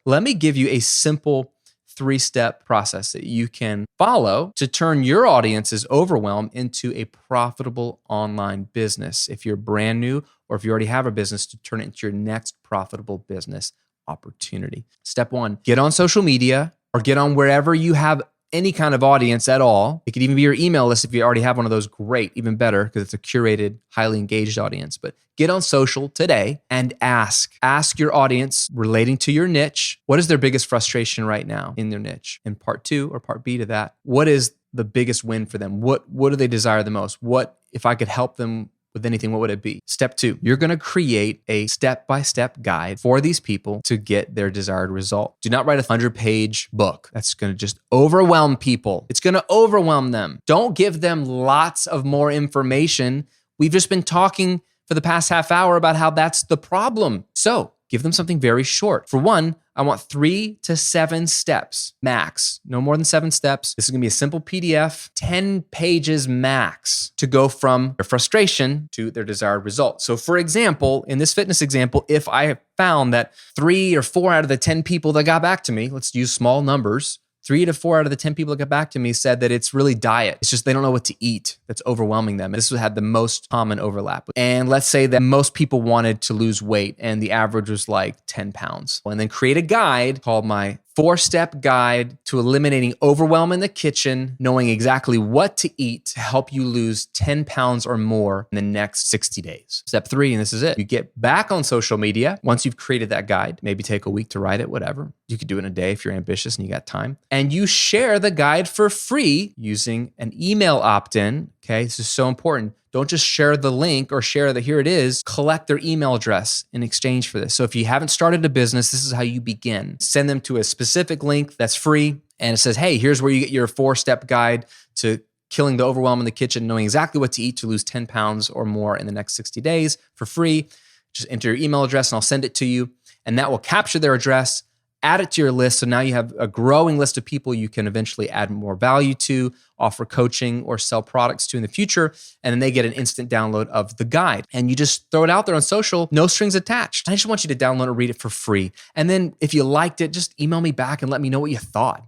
Let me give you a simple 3-step process that you can follow to turn your audience's overwhelm into a profitable online business. If you're brand new or if you already have a business, to turn it into your next profitable business opportunity. Step 1, get on social media or get on wherever you have any kind of audience at all. It could even be your email list if you already have one of those. Great, even better, because it's a curated, highly engaged audience. But get on social today and ask your audience relating to your niche, what is their biggest frustration right now in their niche? And part 2 or part B to that, what is the biggest win for them? What do they desire the most? What, if I could help them with anything, what would it be? Step 2, you're going to create a step-by-step guide for these people to get their desired result. Do not write a 100-page book. That's going to just overwhelm people. It's going to overwhelm them. Don't give them lots of more information. We've just been talking for the past half hour about how that's the problem. So give them something very short. For one, I want 3 to 7 steps max, no more than 7 steps. This is gonna be a simple PDF, 10 pages max to go from their frustration to their desired result. So for example, in this fitness example, if I found that 3 or 4 out of the 10 people that got back to me, let's use small numbers, 3 to 4 out of the 10 people that got back to me said that it's really diet. It's just they don't know what to eat that's overwhelming them. This had the most common overlap. And let's say that most people wanted to lose weight and the average was like 10 pounds. And then create a guide called my 4-step guide to eliminating overwhelm in the kitchen, knowing exactly what to eat to help you lose 10 pounds or more in the next 60 days. Step 3, and this is it. You get back on social media once you've created that guide, maybe take a week to write it, whatever. You could do it in a day if you're ambitious and you got time. And you share the guide for free using an email opt-in. Okay, this is so important. Don't just share the link or share that here it is. Collect their email address in exchange for this. So if you haven't started a business, this is how you begin. Send them to a specific link that's free. And it says, hey, here's where you get your 4-step guide to killing the overwhelm in the kitchen, knowing exactly what to eat to lose 10 pounds or more in the next 60 days for free. Just enter your email address and I'll send it to you. And that will capture their address, add it to your list. So now you have a growing list of people you can eventually add more value to, offer coaching or sell products to in the future. And then they get an instant download of the guide. And you just throw it out there on social, no strings attached. I just want you to download or read it for free. And then if you liked it, just email me back and let me know what you thought.